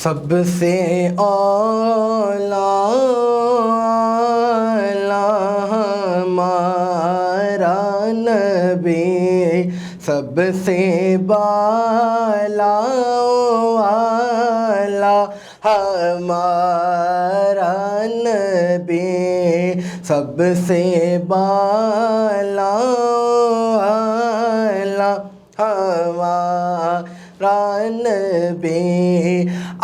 سب سے اولا ہمارا نبی، سب سے بالا والا ہمارا نبی، سب سے بالا والا ہمارا نبی،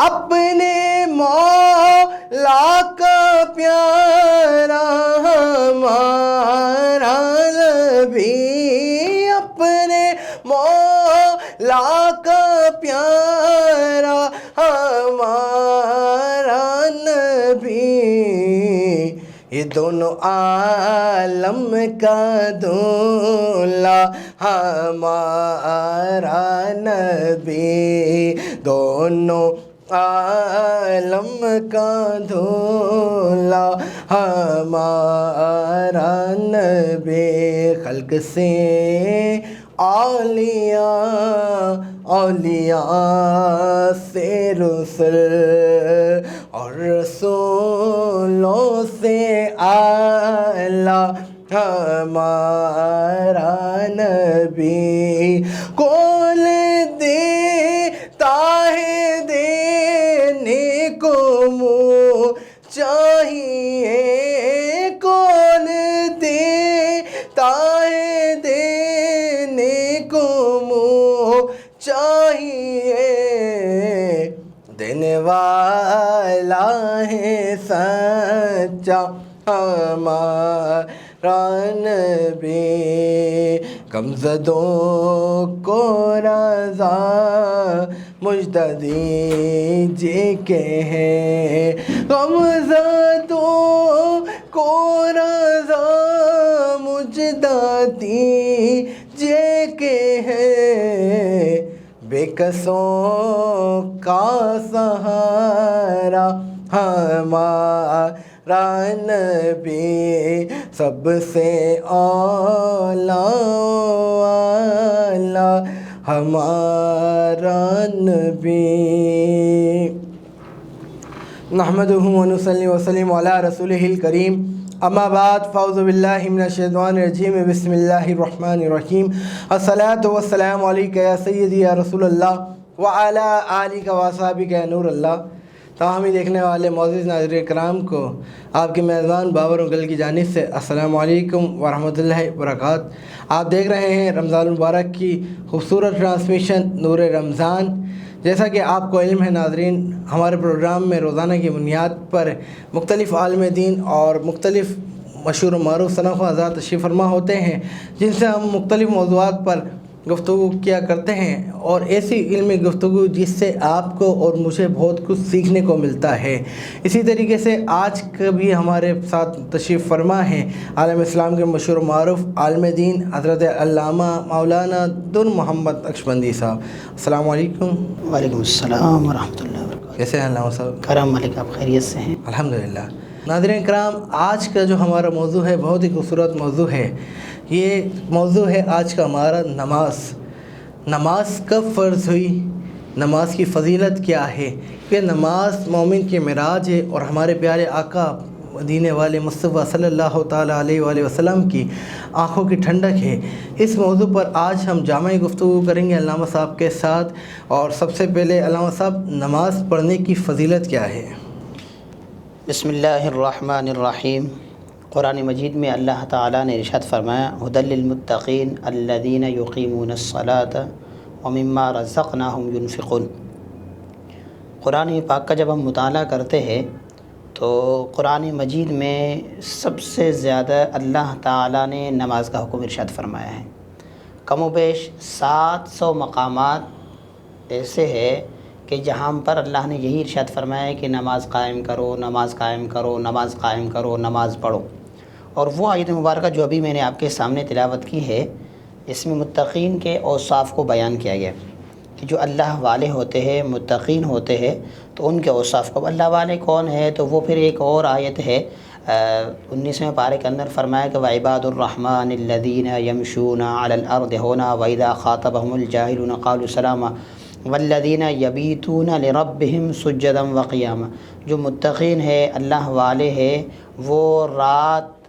اپنے مولا کا پیارا ہمارا نبی، اپنے مولا کا پیارا ہمارا نبی، یہ دونوں عالم کا دولہ ہمارا نبی، دونوں عالم کا دولہ ہمارا نبی، خلق سے اولیاء، اولیاء سے رسل، اور رسولوں سے اعلیٰ ہمارا نبی، کون دیتا ہے دینے کو منہ چاہیے، کون دیتا ہے دینے کو منہ چاہیے، دینے والا ہے سچا ہمارا نبی، غمزدوں کو رضا مجدہ دیجیے کہ ہے، غمزدوں کو رضا مجدہ دیجیے کہ ہے، بے کسوں کا سہارا ہمارا نبی، سب سے اولا والا ہمارا نبی، نحمدہ و نصلی وسلم علی رسولہ الکریم، اما بعد فاعوذ باللہ من الشیطان الرجیم، بسم اللہ الرحمن الرحیم، الصلاۃ والسلام علیکہ یا سیدی یا رسول اللہ وعلی آلک و اصحابک یا نور اللہ۔ تاہمی دیکھنے والے معزز ناظرین کرام کو آپ کے میزبان بابر مغل کی جانب سے السلام علیکم ورحمۃ اللہ وبرکاتہ۔ آپ دیکھ رہے ہیں رمضان المبارک کی خوبصورت ٹرانسمیشن نور رمضان۔ جیسا کہ آپ کو علم ہے ناظرین، ہمارے پروگرام میں روزانہ کی بنیاد پر مختلف عالم دین اور مختلف مشہور و معروف شناخت حضرات تشریف فرما ہوتے ہیں، جن سے ہم مختلف موضوعات پر گفتگو کیا کرتے ہیں، اور ایسی علمی گفتگو جس سے آپ کو اور مجھے بہت کچھ سیکھنے کو ملتا ہے۔ اسی طریقے سے آج کبھی ہمارے ساتھ تشریف فرما ہیں عالم اسلام کے مشہور و معروف عالم دین حضرت علامہ مولانا در محمد نقشبندی صاحب۔ السلام علیکم۔ وعلیکم السلام ورحمۃ اللہ وبرکاتہ۔ کیسے ہیں علامہ صاحب؟ کرم ملک، آپ خیریت سے ہیں؟ الحمدللہ۔ ناظرین کرام، آج کا جو ہمارا موضوع ہے بہت ہی خوبصورت موضوع ہے۔ یہ موضوع ہے آج کا ہمارا نماز۔ نماز کب فرض ہوئی؟ نماز کی فضیلت کیا ہے؟ کہ نماز مومن کی معراج ہے اور ہمارے پیارے آقا مدینے والے مصطفیٰ صلی اللہ تعالیٰ علیہ وآلہ وسلم کی آنکھوں کی ٹھنڈک ہے۔ اس موضوع پر آج ہم جامع گفتگو کریں گے علامہ صاحب کے ساتھ۔ اور سب سے پہلے علامہ صاحب، نماز پڑھنے کی فضیلت کیا ہے؟ بسم اللہ الرحمن الرحیم۔ قرآن مجید میں اللہ تعالیٰ نے ارشاد فرمایا، ھدی للمتقین الذین یقیمون الصلاۃ ومما رزقناہم ینفقون۔ قرآن پاک کا جب ہم مطالعہ کرتے ہیں تو قرآن مجید میں سب سے زیادہ اللہ تعالیٰ نے نماز کا حکم ارشاد فرمایا ہے۔ کم و بیش 700 مقامات ایسے ہے کہ جہاں پر اللہ نے یہی ارشاد فرمایا ہے کہ نماز قائم کرو، نماز قائم کرو، نماز قائم کرو، نماز پڑھو۔ اور وہ آیت مبارکہ جو ابھی میں نے آپ کے سامنے تلاوت کی ہے، اس میں متقین کے اوصاف کو بیان کیا گیا کہ جو اللہ والے ہوتے ہیں، متقین ہوتے ہیں، تو ان کے اوصاف کو۔ اللہ والے کون ہے؟ تو وہ پھر ایک اور آیت ہے 19ویں پارے کے اندر فرمایا کہ وعباد الرحمن الذین یمشون علی الارض ہونا وَإِذَا خَاطَبَهُمُ الْجَاهِلُونَ قَالُوا سَلَامًا۔ والذین یبیتون لربہم سجدا وقیاما، جو متقین ہے، اللہ والے ہیں، وہ رات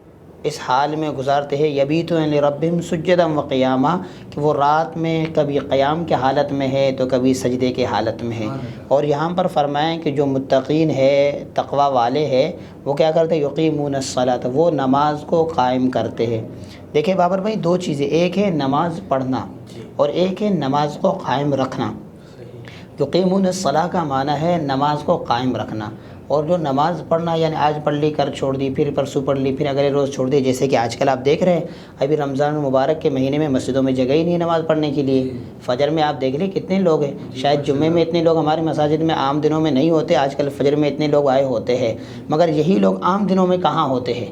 اس حال میں گزارتے ہیں، یبیتون لربہم سجدا وقیاما، کہ وہ رات میں کبھی قیام کے حالت میں ہے تو کبھی سجدے کے حالت میں ہے۔ اور یہاں پر فرمائیں کہ جو متقین ہے، تقوی والے ہیں، وہ کیا کرتے ہیں؟ یقیمون الصلاۃ، وہ نماز کو قائم کرتے ہیں۔ دیکھیں بابر بھائی، دو چیزیں، ایک ہے نماز پڑھنا اور ایک ہے نماز کو قائم رکھنا۔ یقیمون الصلاۃ کا معنی ہے نماز کو قائم رکھنا، اور جو نماز پڑھنا یعنی آج پڑھ لی کر چھوڑ دی، پھر پرسوں پڑھ لی، پھر اگلے روز چھوڑ دی، جیسے کہ آج کل آپ دیکھ رہے ہیں ابھی رمضان المبارک کے مہینے میں مسجدوں میں جگہ ہی نہیں ہے نماز پڑھنے کے لیے۔ فجر میں آپ دیکھ لیں کتنے لوگ ہیں، شاید جمعے میں اتنے لوگ ہمارے مساجد میں عام دنوں میں نہیں ہوتے، آج کل فجر میں اتنے لوگ آئے ہوتے ہیں، مگر یہی لوگ عام دنوں میں کہاں ہوتے ہیں؟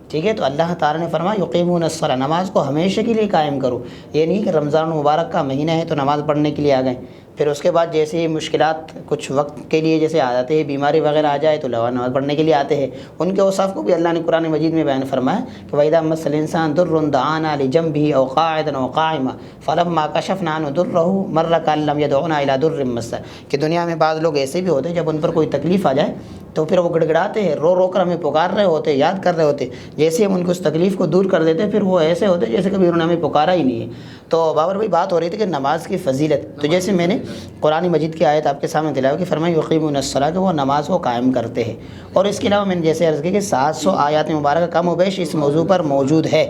ٹھیک ہے، تو اللہ تعالیٰ نے فرمایا یقیمون الصلاۃ، نماز کو ہمیشہ کے لیے قائم کرو۔ یہ نہیں کہ رمضان المبارک کا مہینہ ہے تو نماز پڑھنے کے لیے آ گئے، پھر اس کے بعد جیسے ہی مشکلات کچھ وقت کے لیے جیسے آ جاتے ہیں، بیماری وغیرہ آ جائے تو نماز پڑھنے کے لیے آتے ہیں۔ ان کے اوصاف کو بھی اللہ نے قرآن مجید میں بیان فرمایا کہ وَإِذَا مَسَّ الْإِنسَانَ ضُرٌّ دَعَانَا لِجَنبِهِ أَوْ قَاعِدًا أَوْ قَائِمًا فَلَمَّا كَشَفْنَا عَنْهُ ضُرَّهُ مَرَّ كَأَن لَّمْ يَدْعُنَا إِلَىٰ ضُرٍّ مَّسَّهُ، کہ دنیا میں بعض لوگ ایسے بھی ہوتے ہیں جب ان پر کوئی تکلیف آ جائے تو پھر وہ گڑ گڑاتے ہیں، رو رو کر ہمیں پکار رہے ہوتے، یاد کر رہے ہوتے، جیسے ہم ان کو اس تکلیف کو دور کر دیتے پھر وہ ایسے ہوتے جیسے کبھی انہوں نے ہمیں پکارا ہی نہیں ہے۔ تو بابر بھائی بات ہو رہی تھی کہ نماز کی فضیلت، تو جیسے میں نے قرآن مجید کی آیت آپ کے سامنے تلاوت کی، فرمایا یقیمون الصلاۃ، کہ وہ نماز کو قائم کرتے ہیں۔ اور اس کے علاوہ میں نے جیسے عرض کی کہ 700 آیات مبارکہ کم و بیش اس موضوع پر موجود ہے،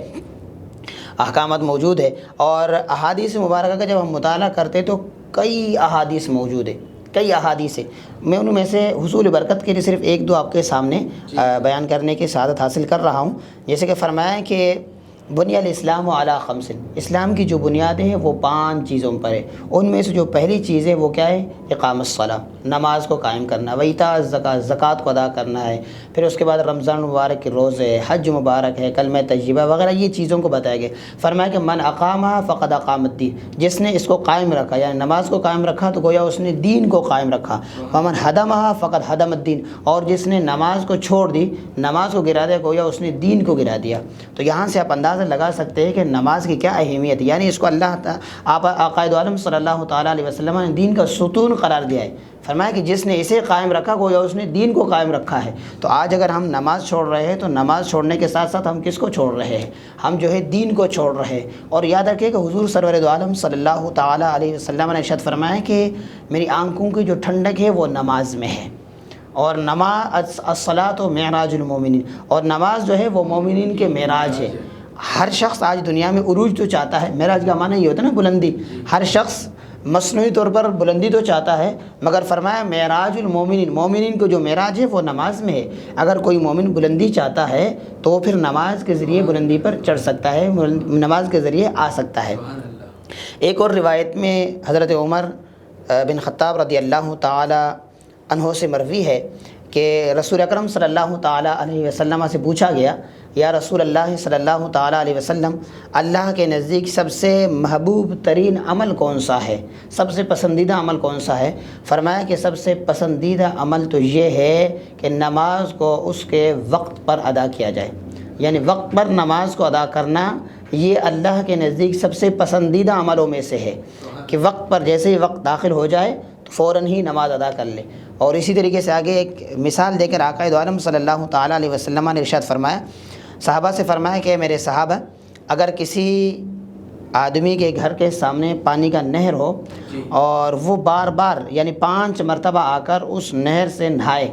احکامات موجود ہے، اور احادیث مبارکہ کا جب ہم مطالعہ کرتے تو کئی احادیث موجود ہے، کئی احادیث ہے۔ میں ان میں سے حصول برکت کے لیے صرف ایک دو آپ کے سامنے بیان کرنے کی سعادت حاصل کر رہا ہوں۔ جیسے کہ فرمایا کہ بنی الاسلام علی خمس، اسلام کی جو بنیادیں ہیں وہ 5 چیزوں پر ہے، ان میں سے جو پہلی چیز ہے وہ کیا ہے؟ اقام الصلاۃ، نماز کو قائم کرنا، وایتاء الزکوٰۃ، زکوٰۃ کو ادا کرنا ہے، پھر اس کے بعد رمضان مبارک کے روزے، حج مبارک ہے، کلمہ طیبہ وغیرہ، یہ چیزوں کو بتایا گیا۔ فرمایا کہ من اقامہ فقد اقام الدین، جس نے اس کو قائم رکھا یعنی نماز کو قائم رکھا تو گویا اس نے دین کو قائم رکھا۔ ومن ہدمہ فقد ہدم الدین، اور جس نے نماز کو چھوڑ دی، نماز کو گرا دیا، گویا اس نے دین کو گرا دیا۔ تو یہاں سے آپ اندازہ لگا سکتے ہیں کہ نماز کی کیا اہمیت ہے، یعنی اس کو قائد عالم صلی اللہ تعالیٰ علیہ وسلم نے دین کا ستون قرار دیا ہے۔ فرمایا کہ جس نے اسے قائم رکھا گویا اس نے دین کو قائم رکھا ہے۔ تو آج اگر ہم نماز چھوڑ رہے ہیں تو نماز چھوڑنے کے ساتھ ساتھ ہم کس کو چھوڑ رہے ہیں؟ ہم جو ہے دین کو چھوڑ رہے ہیں۔ اور یاد رکھیے کہ حضور سرور دو عالم صلی اللہ تعالیٰ علیہ وسلم نے ارشاد فرمایا کہ میری آنکھوں کی جو ٹھنڈک ہے وہ نماز میں ہے، اور نماز الصلاۃ معراج المومنین، اور نماز جو ہے وہ مومنین کے معراج ہے۔ ہر شخص آج دنیا میں عروج تو چاہتا ہے، معراج کا معنی یہ ہوتا ہے نا بلندی، ہر شخص مصنوعی طور پر بلندی تو چاہتا ہے، مگر فرمایا معراج المومنین، مومنین کو جو معراج ہے وہ نماز میں ہے۔ اگر کوئی مومن بلندی چاہتا ہے تو پھر نماز کے ذریعے بلندی پر چڑھ سکتا ہے، نماز کے ذریعے آ سکتا ہے۔ ایک اور روایت میں حضرت عمر بن خطاب رضی اللہ تعالی عنہ سے مروی ہے کہ رسول اکرم صلی اللہ تعالیٰ علیہ وسلم سے پوچھا گیا، یا رسول اللہ صلی اللہ تعالیٰ علیہ وسلم، اللہ کے نزدیک سب سے محبوب ترین عمل کون سا ہے، سب سے پسندیدہ عمل کون سا ہے؟ فرمایا کہ سب سے پسندیدہ عمل تو یہ ہے کہ نماز کو اس کے وقت پر ادا کیا جائے، یعنی وقت پر نماز کو ادا کرنا یہ اللہ کے نزدیک سب سے پسندیدہ عملوں میں سے ہے، کہ وقت پر جیسے ہی وقت داخل ہو جائے تو فوراً ہی نماز ادا کر لے۔ اور اسی طریقے سے آگے ایک مثال دے کر آقا دو عالم صلی اللہ تعالیٰ علیہ وسلم نے ارشاد فرمایا، صحابہ سے فرمایا کہ میرے صحابہ، اگر کسی آدمی کے گھر کے سامنے پانی کا نہر ہو اور وہ بار بار یعنی 5 مرتبہ آ کر اس نہر سے نہائے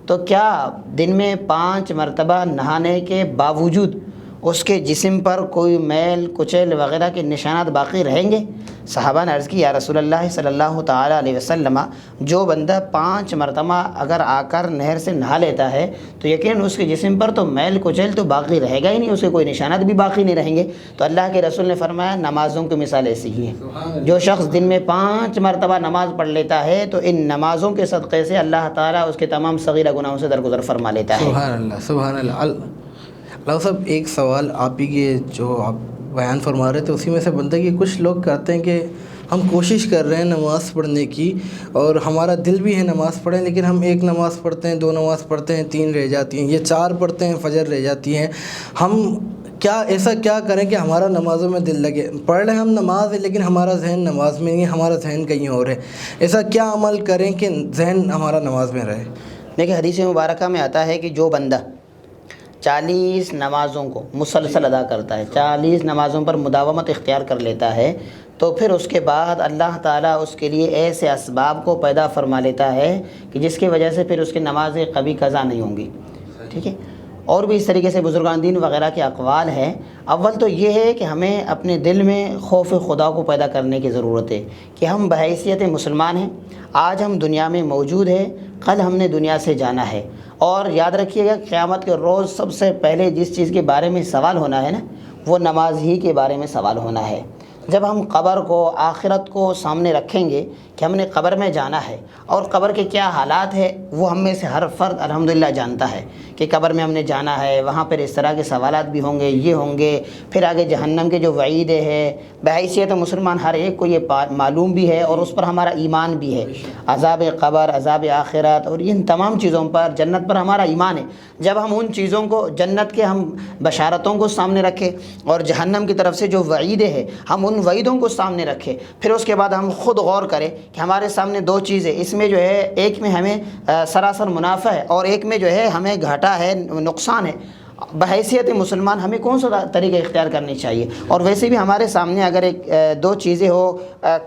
تو کیا دن میں 5 مرتبہ نہانے کے باوجود اس کے جسم پر کوئی میل کچیل وغیرہ کے نشانات باقی رہیں گے؟ صحابہ نے عرض کی، یا رسول اللہ صلی اللہ تعالیٰ علیہ وسلم، جو بندہ 5 مرتبہ اگر آ کر نہر سے نہا لیتا ہے تو یقیناً اس کے جسم پر تو میل کچیل تو باقی رہے گا ہی نہیں، اس کے کوئی نشانات بھی باقی نہیں رہیں گے۔ تو اللہ کے رسول نے فرمایا نمازوں کی مثال ایسی ہی ہے، جو شخص دن میں 5 مرتبہ نماز پڑھ لیتا ہے تو ان نمازوں کے صدقے سے اللہ تعالیٰ اس کے تمام صغیرہ گناہوں سے درگزر فرما لیتا ہے۔ سبحان اللہ، سبحان اللہ۔ اللہ صاحب، ایک سوال آپ ہی کے جو آپ بیان فرما رہے تھے اسی میں سے بنتا ہے کہ کچھ لوگ کہتے ہیں کہ ہم کوشش کر رہے ہیں نماز پڑھنے کی اور ہمارا دل بھی ہے نماز پڑھیں، لیکن ہم 1 نماز پڑھتے ہیں، 2 نماز پڑھتے ہیں، 3 رہ جاتی ہیں، یہ 4 پڑھتے ہیں، فجر رہ جاتی ہیں۔ ہم ایسا کیا کریں کہ ہمارا نمازوں میں دل لگے؟ پڑھ رہے ہم نماز ہے لیکن ہمارا ذہن نماز میں نہیں، ہمارا ذہن کہیں اور ہے. ایسا کیا عمل کریں کہ ذہن ہمارا نماز میں رہے؟ دیکھیں حدیث مبارکہ میں آتا ہے کہ جو بندہ 40 نمازوں کو مسلسل ادا کرتا ہے، 40 نمازوں پر مداومت اختیار کر لیتا ہے، تو پھر اس کے بعد اللہ تعالیٰ اس کے لیے ایسے اسباب کو پیدا فرما لیتا ہے کہ جس کی وجہ سے پھر اس کی نمازیں کبھی قضا نہیں ہوں گی. ٹھیک ہے. اور بھی اس طریقے سے بزرگان دین وغیرہ کے اقوال ہیں. اول تو یہ ہے کہ ہمیں اپنے دل میں خوف خدا کو پیدا کرنے کی ضرورت ہے کہ ہم بحیثیت مسلمان ہیں، آج ہم دنیا میں موجود ہیں، کل ہم نے دنیا سے جانا ہے. اور یاد رکھیے گا قیامت کے روز سب سے پہلے جس چیز کے بارے میں سوال ہونا ہے نا، وہ نماز ہی کے بارے میں سوال ہونا ہے. جب ہم قبر کو، آخرت کو سامنے رکھیں گے کہ ہم نے قبر میں جانا ہے اور قبر کے کیا حالات ہے، وہ ہم میں سے ہر فرد الحمدللہ جانتا ہے کہ قبر میں ہم نے جانا ہے، وہاں پر اس طرح کے سوالات بھی ہوں گے، یہ ہوں گے. پھر آگے جہنم کے جو وعیدیں ہے، بحیثیت مسلمان ہر ایک کو یہ معلوم بھی ہے اور اس پر ہمارا ایمان بھی ہے. عذاب قبر، عذاب آخرت اور ان تمام چیزوں پر، جنت پر ہمارا ایمان ہے. جب ہم ان چیزوں کو، جنت کے ہم بشارتوں کو سامنے رکھیں اور جہنم کی طرف سے جو وعیدیں ہیں ہم ان وعیدوں کو سامنے رکھیں، پھر اس کے بعد ہم خود غور کریں کہ ہمارے سامنے دو چیزیں، اس میں جو ہے ایک میں ہمیں سراسر منافع ہے اور ایک میں جو ہے ہمیں گھاٹا ہے، نقصان ہے. بحیثیت مسلمان ہمیں کون سا طریقہ اختیار کرنی چاہیے؟ اور ویسے بھی ہمارے سامنے اگر ایک دو چیزیں ہو،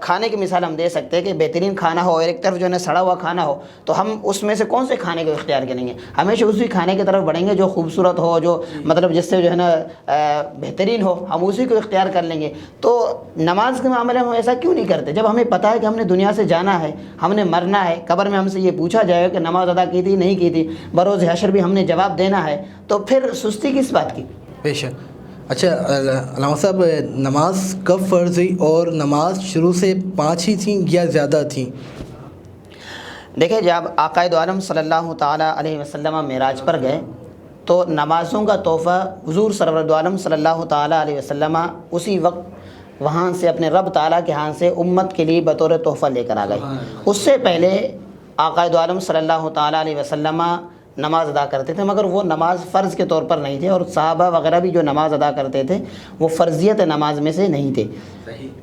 کھانے کی مثال ہم دے سکتے ہیں کہ بہترین کھانا ہو اور ایک طرف جو ہے نا سڑا ہوا کھانا ہو، تو ہم اس میں سے کون سے کھانے کو اختیار کریں گے؟ ہمیشہ اسی کھانے کی طرف بڑھیں گے جو خوبصورت ہو، جو مطلب جس سے جو ہے نا بہترین ہو، ہم اسی کو اختیار کر لیں گے. تو نماز کے معاملے میں ہم ایسا کیوں نہیں کرتے؟ جب ہمیں پتہ ہے کہ ہم نے دنیا سے جانا ہے، ہم نے مرنا ہے، قبر میں ہم سے یہ پوچھا جائے گا کہ نماز ادا کی تھی نہیں کی تھی، بروز حشر بھی ہم نے جواب دینا ہے، تو پھر سستی کس بات کی؟ بے شک. اچھا علامہ صاحب، نماز کب فرض ہوئی اور نماز شروع سے 5 ہی تھیں یا زیادہ تھیں؟ دیکھیں جب آقائد عالم صلی اللہ تعالیٰ علیہ وسلم معراج پر گئے تو نمازوں کا تحفہ حضور سرور عالم صلی اللہ تعالیٰ علیہ وسلم اسی وقت وہاں سے اپنے رب تعالیٰ کے ہاں سے امت کے لیے بطور تحفہ لے کر آ گئے. اس سے پہلے آقائد عالم صلی اللہ تعالیٰ علیہ وسلم نماز ادا کرتے تھے، مگر وہ نماز فرض کے طور پر نہیں تھے، اور صحابہ وغیرہ بھی جو نماز ادا کرتے تھے وہ فرضیت نماز میں سے نہیں تھے.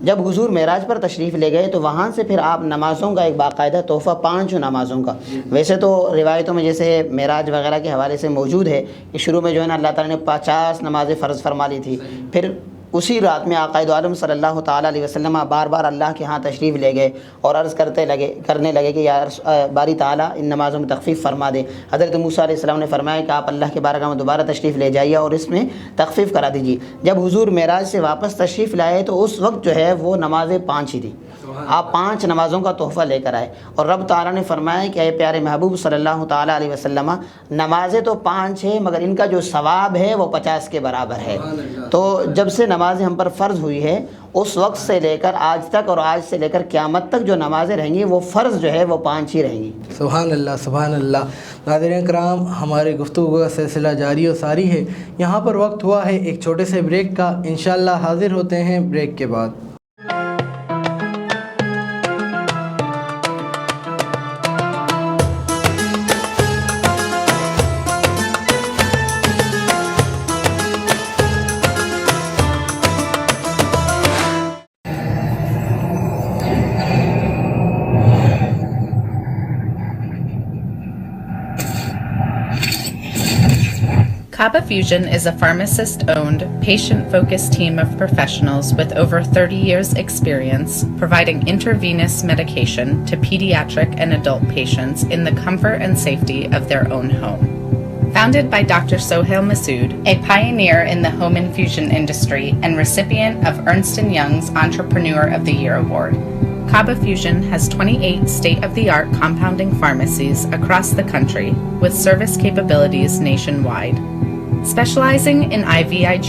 جب حضور معراج پر تشریف لے گئے تو وہاں سے پھر آپ نمازوں کا ایک باقاعدہ تحفہ 5 نمازوں کا، ویسے تو روایتوں میں جیسے معراج وغیرہ کے حوالے سے موجود ہے کہ شروع میں جو ہے نا اللہ تعالیٰ نے 50 نمازیں فرض فرما لی تھی. پھر اسی رات میں آقائد عالم صلی اللہ تعالیٰ علیہ وسلم بار بار اللہ کے ہاں تشریف لے گئے اور عرض کرنے لگے کہ یا باری تعالیٰ ان نمازوں میں تخفیف فرما دے. حضرت موسیٰ علیہ السلام نے فرمایا کہ آپ اللہ کے بارگاہ میں دوبارہ تشریف لے جائیے اور اس میں تخفیف کرا دیجیے. جب حضور معراج سے واپس تشریف لائے تو اس وقت جو ہے وہ نمازیں 5 ہی تھیں. آپ 5 نمازوں کا تحفہ لے کر آئے اور رب تعالیٰ نے فرمایا کہ اے پیارے محبوب صلی اللہ تعالیٰ علیہ وسلم، نمازیں تو 5 ہیں مگر ان کا جو ثواب ہے وہ 50 کے برابر ہے. تو جب سے نمازیں ہم پر فرض ہوئی ہے اس وقت سے لے کر آج تک اور آج سے لے کر قیامت تک جو نمازیں رہیں گی وہ فرض جو ہے وہ 5 ہی رہیں گی. سبحان اللہ سبحان اللہ. ناظرین کرام، ہمارے گفتگو کا سلسلہ جاری و ساری ہے. یہاں پر وقت ہوا ہے ایک چھوٹے سے بریک کا. انشاءاللہ حاضر ہوتے ہیں بریک کے بعد. Kaba Fusion is a pharmacist-owned, patient-focused team of professionals with over 30 years' experience providing intravenous medication to pediatric and adult patients in the comfort and safety of their own home. Founded by Dr. Sohail Masood, a pioneer in the home infusion industry and recipient of Ernst & Young's Entrepreneur of the Year Award, Kaba Fusion has 28 state-of-the-art compounding pharmacies across the country with service capabilities nationwide. Specializing in IVIG,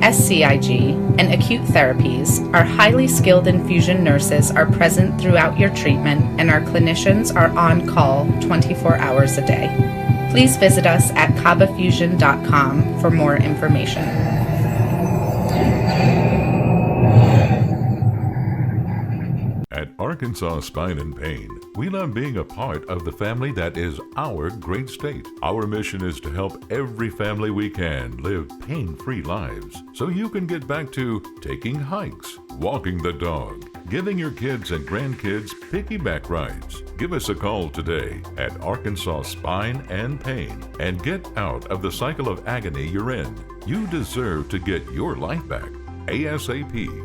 SCIG, and acute therapies, our highly skilled infusion nurses are present throughout your treatment and our clinicians are on call 24 hours a day. Please visit us at kabafusion.com for more information. At our Arkansas Spine and Pain, we love being a part of the family that is our great state. Our mission is to help every family we can live pain-free lives so you can get back to taking hikes, walking the dog, giving your kids and grandkids piggyback rides. Give us a call today at Arkansas Spine and Pain and get out of the cycle of agony you're in. You deserve to get your life back ASAP.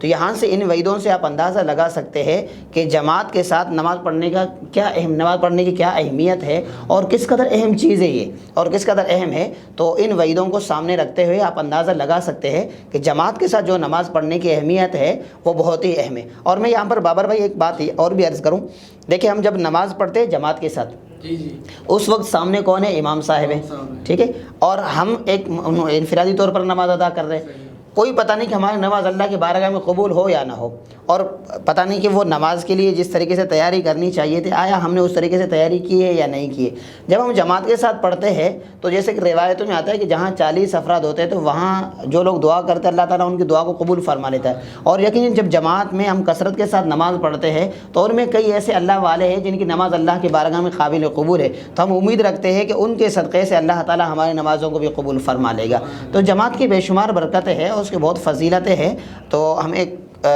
تو یہاں سے ان وعیدوں سے آپ اندازہ لگا سکتے ہیں کہ جماعت کے ساتھ نماز پڑھنے کا نماز پڑھنے کی کیا اہمیت ہے اور کس قدر اہم چیز ہے یہ، اور کس قدر اہم ہے۔ تو ان وعیدوں کو سامنے رکھتے ہوئے آپ اندازہ لگا سکتے ہیں کہ جماعت کے ساتھ جو نماز پڑھنے کی اہمیت ہے وہ بہت ہی اہم ہے۔ اور میں یہاں پر بابر بھائی ایک بات اور بھی عرض کروں، دیکھیں ہم جب نماز پڑھتے ہیں جماعت کے ساتھ، اس وقت سامنے کون ہے؟ امام صاحب ہے، ٹھیک ہے، اور ہم ایک انفرادی طور پر نماز ادا کر رہے ہیں، کوئی پتہ نہیں کہ ہماری نماز اللہ کی بارگاہ میں قبول ہو یا نہ ہو، اور پتہ نہیں کہ وہ نماز کے لیے جس طریقے سے تیاری کرنی چاہیے تھی آیا ہم نے اس طریقے سے تیاری کی ہے یا نہیں کی ہے۔ جب ہم جماعت کے ساتھ پڑھتے ہیں تو جیسے کہ روایتوں میں آتا ہے کہ جہاں 40 افراد ہوتے ہیں تو وہاں جو لوگ دعا کرتے ہیں اللہ تعالیٰ ان کی دعا کو قبول فرما لیتا ہے، اور یقیناً جب جماعت میں ہم کثرت کے ساتھ نماز پڑھتے ہیں تو ان میں کئی ایسے اللہ والے ہیں جن کی نماز اللہ کی بارگاہ میں قابل قبول ہے، تو ہم امید رکھتے ہیں کہ ان کے صدقے سے اللہ تعالیٰ ہماری نمازوں کو بھی قبول فرما لے گا۔ تو جماعت کی بے شمار برکتیں ہیں، اس کی بہت فضیلتیں ہیں، تو ہم ایک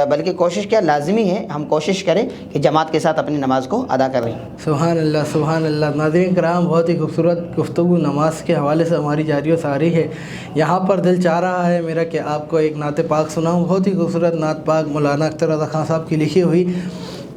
بلکہ کوشش کیا لازمی ہے ہم کوشش کریں کہ جماعت کے ساتھ اپنی نماز کو ادا کریں۔ سبحان اللہ سبحان اللہ۔ ناظرین کرام، بہت ہی خوبصورت گفتگو نماز کے حوالے سے ہماری جاری و ساری ہے۔ یہاں پر دل چاہ رہا ہے میرا کہ آپ کو ایک نعت پاک سناؤں، بہت ہی خوبصورت نعت پاک مولانا اختر رضا خان صاحب کی لکھی ہوئی۔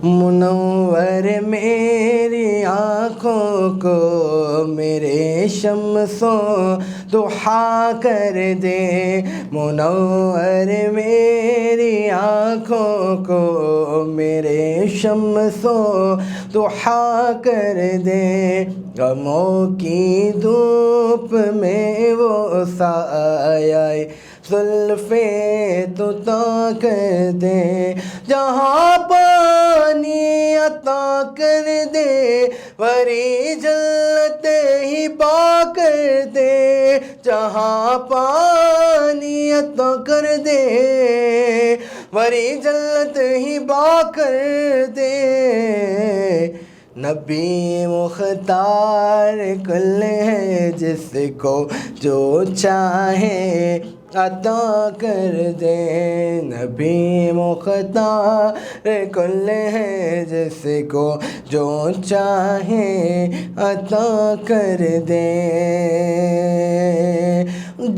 منور میری آنکھوں کو میرے شمس و ضحیٰ کر دے، منور میری آنکھوں کو میرے شمس و ضحیٰ کر دے، غموں کی دھوپ میں وہ سایہ زلفیں تو تا کر دے، جہاں پانی عطا کر دے وری جنت ہی پا کر دے، جہاں پانی عطا کر دے وری جنت ہی پا کر دے، نبی مختار کل ہے جس کو جو چاہے عطا کر دے، نبی مختار کل ہے جس کو جو چاہے عطا کر دے،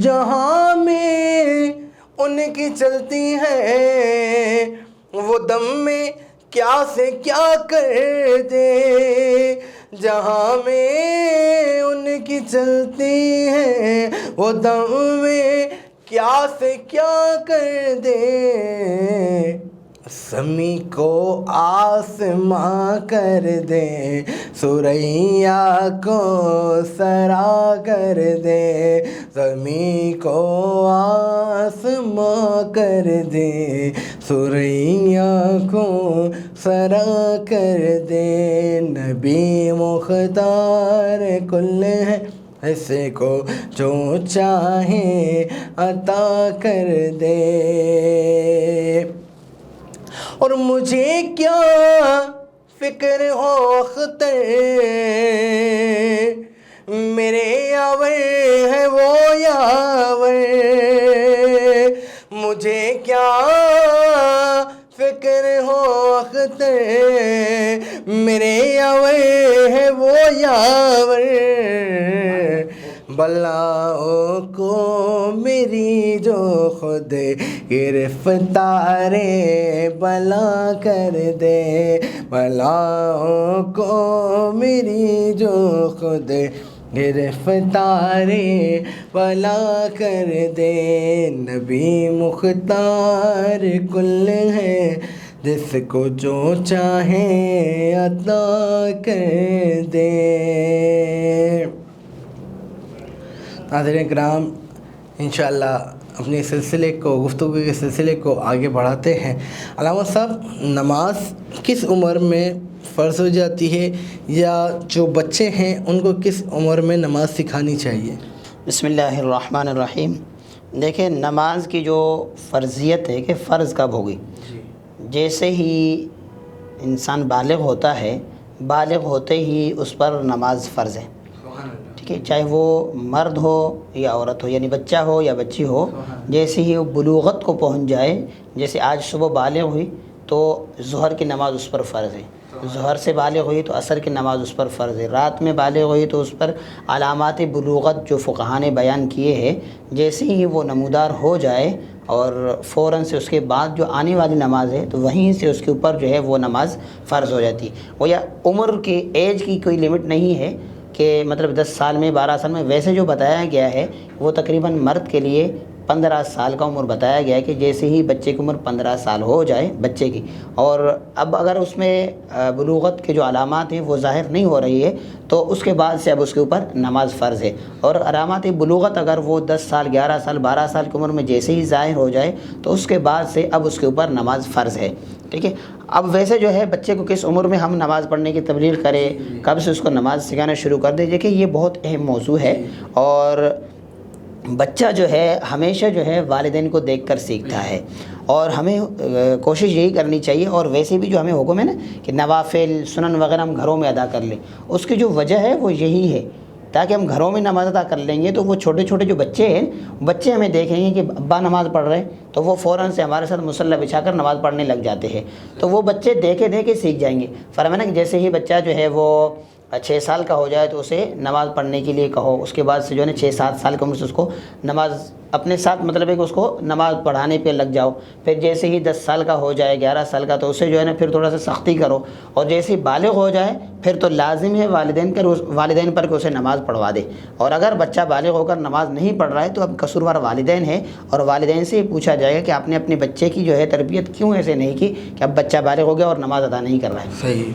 جہاں میں ان کی چلتی ہے وہ دم میں کیا سے کیا کر دے، جہاں میں ان کی چلتی ہے وہ دم میں کیا سے کیا کر دے، سمی کو آسماں کر دے، ثریا کو سرا کر دے، زمیں کو آسماں کر دے، ثریا کو سرا کر دے، نبی مختار کل ہے ایسے کو جو چاہے عطا کر دے، اور مجھے کیا فکر ہو اختر میرے یاور ہے وہ یاور، مجھے کیا فکر ہو اختر میرے یاور ہے وہ یاور، بلاؤں کو میری جو خود گرفتار بلا کر دے، بلاؤں کو میری جو خود گرفتار بلا کر دے، نبی مختار کل ہے جس کو جو چاہے عطا کر دے۔ ناظرین کرام، انشاءاللہ اپنے سلسلے کو گفتگو کے سلسلے کو آگے بڑھاتے ہیں۔ علامہ صاحب، نماز کس عمر میں فرض ہو جاتی ہے، یا جو بچے ہیں ان کو کس عمر میں نماز سکھانی چاہیے؟ بسم اللہ الرحمن الرحیم۔ دیکھیں نماز کی جو فرضیت ہے کہ فرض کب ہوگی، جیسے ہی انسان بالغ ہوتا ہے، بالغ ہوتے ہی اس پر نماز فرض ہے، ٹھیک ہے، چاہے وہ مرد ہو یا عورت ہو، یعنی بچہ ہو یا بچی ہو، جیسے ہی وہ بلوغت کو پہنچ جائے، جیسے آج صبح بالغ ہوئی تو ظہر کی نماز اس پر فرض ہے، ظہر سے بالغ ہوئی تو عصر کی نماز اس پر فرض ہے، رات میں بالغ ہوئی تو اس پر علامات بلوغت جو فقہا نے بیان کیے ہیں جیسے ہی وہ نمودار ہو جائے اور فوراً سے اس کے بعد جو آنے والی نماز ہے تو وہیں سے اس کے اوپر جو ہے وہ نماز فرض ہو جاتی ہے. وہ یا عمر کی ایج کی کوئی لمٹ نہیں ہے کہ مطلب 10 سال میں 12 سال میں. ویسے جو بتایا گیا ہے وہ تقریباً مرد کے لیے 15 سال کا عمر بتایا گیا ہے کہ جیسے ہی بچے کی عمر 15 سال ہو جائے بچے کی، اور اب اگر اس میں بلوغت کے جو علامات ہیں وہ ظاہر نہیں ہو رہی ہے تو اس کے بعد سے اب اس کے اوپر نماز فرض ہے. اور علامات بلوغت اگر وہ 10 سال 11 سال 12 سال کی عمر میں جیسے ہی ظاہر ہو جائے تو اس کے بعد سے اب اس کے اوپر نماز فرض ہے. ٹھیک ہے. اب ویسے جو ہے بچے کو کس عمر میں ہم نماز پڑھنے کی تبلیغ کریں، کب سے اس کو نماز سکھانا شروع کر دیں، دیکھیں یہ بہت اہم موضوع ہے. اور بچہ جو ہے ہمیشہ جو ہے والدین کو دیکھ کر سیکھتا ہے، اور ہمیں کوشش یہی کرنی چاہیے. اور ویسے بھی جو ہمیں حکم ہے نا کہ نوافل سنن وغیرہ ہم گھروں میں ادا کر لیں، اس کی جو وجہ ہے وہ یہی ہے تاکہ ہم گھروں میں نماز ادا کر لیں گے تو وہ چھوٹے چھوٹے جو بچے ہیں بچے ہمیں دیکھیں گے کہ ابا نماز پڑھ رہے ہیں تو وہ فوراً سے ہمارے ساتھ مصلی بچھا کر نماز پڑھنے لگ جاتے ہیں. تو وہ بچے دیکھے دیکھے سیکھ جائیں گے. فرمایا کہ جیسے ہی بچہ جو ہے وہ 6 سال کا ہو جائے تو اسے نماز پڑھنے کے لیے کہو، اس کے بعد سے جو ہے نا 6-7 سال کی عمر سے اس کو نماز اپنے ساتھ مطلب ہے کہ اس کو نماز پڑھانے پہ لگ جاؤ. پھر جیسے ہی 10 سال کا ہو جائے 11 سال کا تو اسے جو ہے نا پھر تھوڑا سا سختی کرو، اور جیسے ہی بالغ ہو جائے پھر تو لازم ہے والدین پر کہ اسے نماز پڑھوا دے. اور اگر بچہ بالغ ہو کر نماز نہیں پڑھ رہا ہے تو اب قصوروار والدین ہے، اور والدین سے پوچھا جائے گا کہ آپ نے اپنے بچے کی جو ہے تربیت کیوں ایسے نہیں کی کہ اب بچہ بالغ ہو گیا اور نماز ادا نہیں کر رہا ہے. صحیح.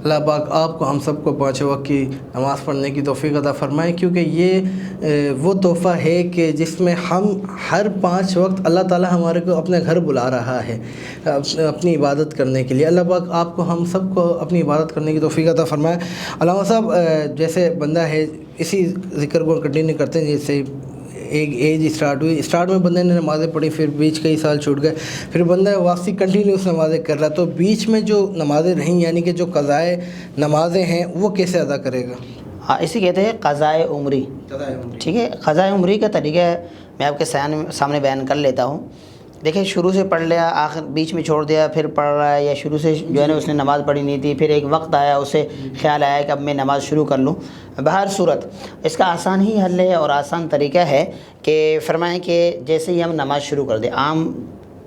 اللہ پاک آپ کو ہم سب کو 5 وقت کی نماز پڑھنے کی توفیق عطا فرمائے، کیونکہ یہ وہ تحفہ ہے کہ جس میں ہم ہر 5 وقت اللہ تعالیٰ ہمارے کو اپنے گھر بلا رہا ہے اپنی عبادت کرنے کے لیے. اللہ پاک آپ کو ہم سب کو اپنی عبادت کرنے کی توفیق عطا فرمائے. علامہ صاحب جیسے بندہ ہے اسی ذکر کو کنٹینیو کرتے ہیں، جیسے ایک ایج اسٹارٹ میں بندے نے نمازیں پڑھی، پھر بیچ کئی سال چھوٹ گئے، پھر بندہ واپسی کنٹینیوس نمازیں کر رہا، تو بیچ میں جو نمازیں رہیں یعنی کہ جو قضائے نمازیں ہیں وہ کیسے ادا کرے گا؟ ہاں اسی کہتے ہیں قضائے عمری. ٹھیک ہے. قضائے عمری کا طریقہ میں آپ کے سامنے بیان کر لیتا ہوں. دیکھیں شروع سے پڑھ لیا، آخر بیچ میں چھوڑ دیا، پھر پڑھ رہا ہے، یا شروع سے جو ہے نا اس نے نماز پڑھی نہیں تھی، پھر ایک وقت آیا اسے خیال آیا کہ اب میں نماز شروع کر لوں. بہر صورت اس کا آسان ہی حل ہے اور آسان طریقہ ہے کہ فرمائیں کہ جیسے ہی ہم نماز شروع کر دیں، عام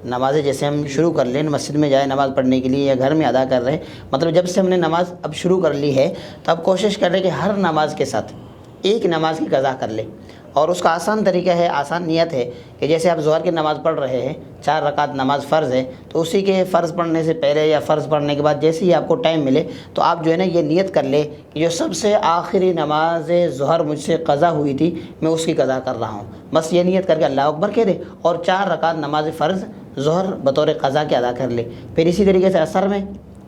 نمازیں جیسے ہم شروع کر لیں، مسجد میں جائیں نماز پڑھنے کے لیے یا گھر میں ادا کر رہے ہیں، مطلب جب سے ہم نے نماز اب شروع کر لی ہے تو اب کوشش کر رہے کہ ہر نماز کے ساتھ ایک نماز کی قضا کر لیں. اور اس کا آسان طریقہ ہے، آسان نیت ہے کہ جیسے آپ ظہر کی نماز پڑھ رہے ہیں 4 رکعت نماز فرض ہے، تو اسی کے فرض پڑھنے سے پہلے یا فرض پڑھنے کے بعد جیسے ہی آپ کو ٹائم ملے تو آپ جو ہے نا یہ نیت کر لیں کہ جو سب سے آخری نماز ظہر مجھ سے قضا ہوئی تھی میں اس کی قضا کر رہا ہوں. بس یہ نیت کر کے اللہ اکبر کہہ دے اور 4 رکعت نماز فرض ظہر بطور قضا کے ادا کر لے. پھر اسی طریقے سے عصر میں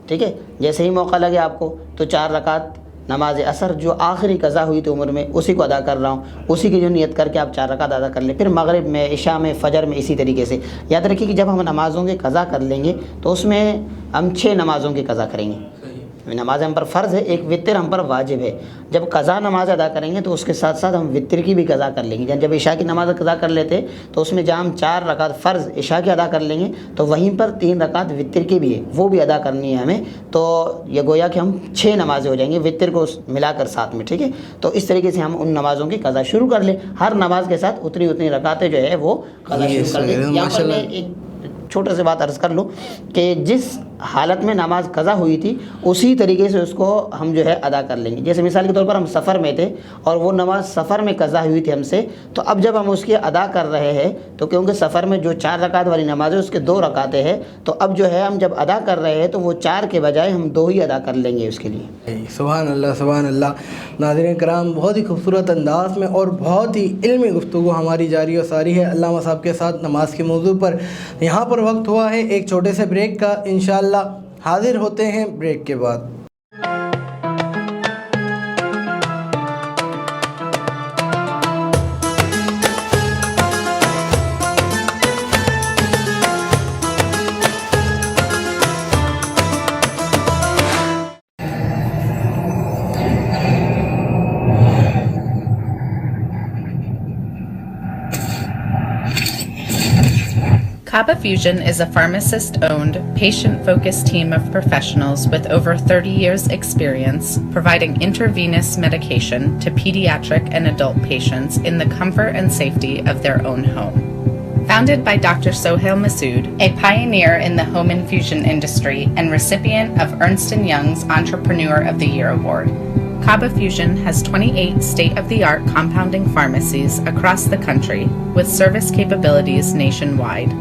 ٹھیک ہے جیسے ہی موقع لگے آپ کو تو 4 رکعت نماز عصر جو آخری قضا ہوئی تھی عمر میں اسی کو ادا کر رہا ہوں، اسی کی جو نیت کر کے آپ 4 رکعت ادا کر لیں. پھر مغرب میں، عشاء میں، فجر میں اسی طریقے سے. یاد رکھیے کہ جب ہم نمازوں کی قضا کر لیں گے تو اس میں ہم 6 نمازوں کی قضا کریں گے. نماز ہم پر فرض ہے، ایک وتر ہم پر واجب ہے. جب قضا نماز ادا کریں گے تو اس کے ساتھ ساتھ ہم وتر کی بھی قضا کر لیں گے. جب عشاء کی نماز قضا کر لیتے تو اس میں جہاں ہم 4 رکعت فرض عشاء کی ادا کر لیں گے تو وہیں پر 3 رکعت وتر کی بھی ہے، وہ بھی ادا کرنی ہے ہمیں. تو یہ گویا کہ ہم 6 نمازیں ہو جائیں گے وتر کو ملا کر ساتھ میں. ٹھیک ہے. تو اس طریقے سے ہم ان نمازوں کی قضا شروع کر لیں. ہر نماز کے ساتھ اتنی رکعتیں جو ہے وہ قضا شروع کر لیں. یہاں پر میں ایک چھوٹا سی بات عرض کر لوں کہ جس حالت میں نماز قضا ہوئی تھی اسی طریقے سے اس کو ہم جو ہے ادا کر لیں گے. جیسے مثال کے طور پر ہم سفر میں تھے اور وہ نماز سفر میں قضا ہوئی تھی ہم سے، تو اب جب ہم اس کی ادا کر رہے ہیں تو کیونکہ سفر میں جو 4 رکعت والی نماز ہے اس کے 2 رکعتیں ہیں، تو اب جو ہے ہم جب ادا کر رہے ہیں تو وہ 4 کے بجائے ہم 2 ہی ادا کر لیں گے اس کے لیے. سبحان اللہ سبحان اللہ. ناظرین کرام بہت ہی خوبصورت انداز میں اور بہت ہی علمی گفتگو ہماری جاری و ساری ہے علامہ صاحب کے ساتھ نماز کے موضوع پر. یہاں پر وقت ہوا ہے ایک چھوٹے سے بریک کا، انشاءاللہ حاضر ہوتے ہیں بریک کے بعد. Kaba Fusion is a pharmacist-owned, patient-focused team of professionals with over 30 years' experience providing intravenous medication to pediatric and adult patients in the comfort and safety of their own home. Founded by Dr. Sohail Masood, a pioneer in the home infusion industry and recipient of Ernst & Young's Entrepreneur of the Year Award, Kaba Fusion has 28 state-of-the-art compounding pharmacies across the country with service capabilities nationwide.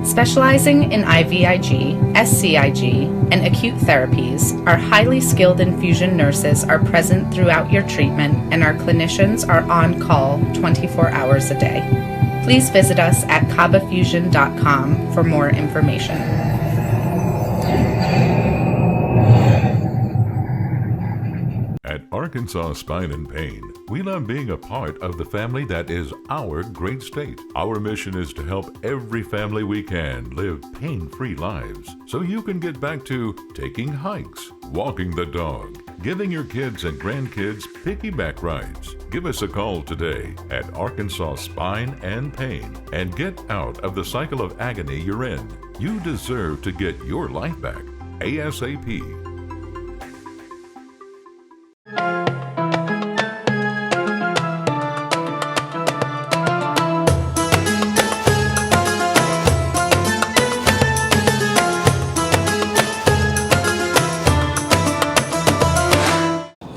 Specializing in IVIG, SCIG, and acute therapies, our highly skilled infusion nurses are present throughout your treatment, and our clinicians are on call 24 hours a day. Please visit us at kabafusion.com for more information. At Arkansas Spine and Pain, we love being a part of the family that is our great state. Our mission is to help every family we can live pain-free lives so you can get back to taking hikes, walking the dog, giving your kids and grandkids piggyback rides. Give us a call today at Arkansas Spine and Pain and get out of the cycle of agony you're in. You deserve to get your life back ASAP.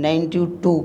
92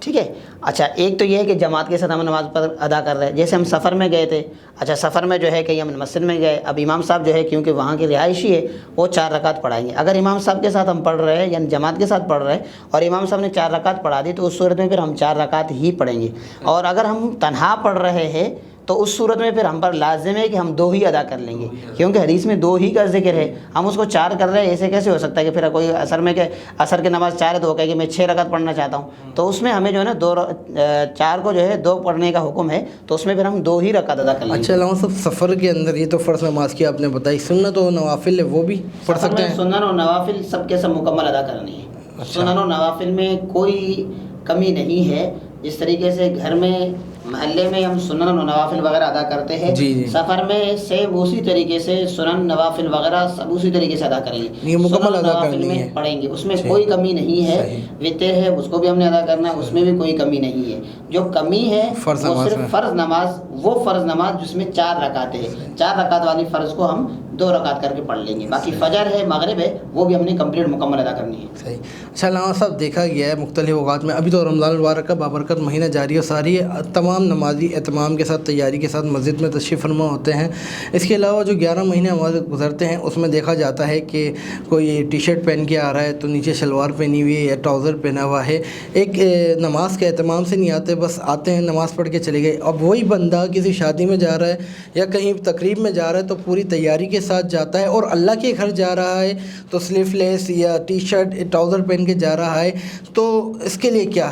ٹھیک ہے. اچھا ایک تو یہ ہے کہ جماعت کے ساتھ ہم نماز ادا کر رہے ہیں. جیسے ہم سفر میں گئے تھے, اچھا سفر میں جو ہے کہ ہم مسجد میں گئے, اب امام صاحب جو ہے کیونکہ وہاں کے رہائشی ہے وہ 4 رکعت پڑھائیں گے. اگر امام صاحب کے ساتھ ہم پڑھ رہے ہیں یعنی جماعت کے ساتھ پڑھ رہے ہیں اور امام صاحب نے 4 رکعت پڑھا دی تو اس صورت میں پھر ہم 4 رکعت ہی پڑھیں گے. اور اگر ہم تنہا پڑھ رہے ہیں تو اس صورت میں پھر ہم پر لازم ہے کہ ہم 2 ہی ادا کر لیں گے, کیونکہ حدیث میں 2 ہی کا ذکر ہے. ہم اس کو 4 کر رہے ہیں, ایسے کیسے ہو سکتا ہے کہ پھر کوئی عصر کی نماز 4 ہے تو وہ کہے کہ میں 6 رکعت پڑھنا چاہتا ہوں. تو اس میں ہمیں جو ہے نا 4 کو جو ہے 2 پڑھنے کا حکم ہے, تو اس میں پھر ہم 2 ہی رکعت ادا کر لیں گے. اچھا علامہ صاحب سفر کے اندر یہ تو فرض نماز کی آپ نے بتائی, سنت و نوافل ہے وہ بھی پڑھ سکتے ہیں؟ سنن و نوافل سب کے سب مکمل ادا کرنی ہے. سنن و نوافل میں کوئی کمی نہیں ہے. جس طریقے سے گھر میں محلے میں ہم سنن و نوافل وغیرہ ادا کرتے ہیں, سفر میں سیم اسی طریقے سے سنن نوافل وغیرہ سب اسی طریقے سے ادا کریں گے. مکمل ادا نوافل میں پڑھیں گے, اس میں کوئی کمی نہیں ہے. وتر ہے اس کو بھی ہم نے ادا کرنا ہے, اس میں بھی کوئی کمی نہیں ہے. جو کمی ہے وہ صرف فرض نماز, وہ فرض نماز جس میں 4 رکعتیں ہیں, 4 رکعت والی فرض کو ہم 2 رکعت کر کے پڑھ لیں گے. باقی فجر ہے مغرب ہے وہ بھی ہم نے کمپلیٹ مکمل ادا کرنی ہے. صحیح. اچھا علامہ صاحب دیکھا گیا ہے مختلف اوقات میں, ابھی تو رمضان المبارک کا بابرکت مہینہ جاری و ساری ہے, تمام نمازی اہتمام کے ساتھ تیاری کے ساتھ مسجد میں تشریف فرما ہوتے ہیں. اس کے علاوہ جو 11 مہینے ہمارے گزرتے ہیں اس میں دیکھا جاتا ہے کہ کوئی ٹی شرٹ پہن کے آ رہا ہے تو نیچے شلوار پہنی ہوئی ہے یا ٹراؤزر پہنا ہوا ہے. ایک نماز کے اہتمام سے نہیں آتے, بس آتے ہیں نماز پڑھ کے چلے گئے. اب وہی بندہ کسی شادی میں جا رہا ہے یا کہیں تقریب میں جا رہا ہے تو پوری تیاری کے ساتھ جاتا ہے, اور اللہ کے گھر جا رہا ہے تو سلیف لیس یا ٹی شرٹ ٹراؤزر پہن کے جا رہا ہے, تو اس کے لیے کیا؟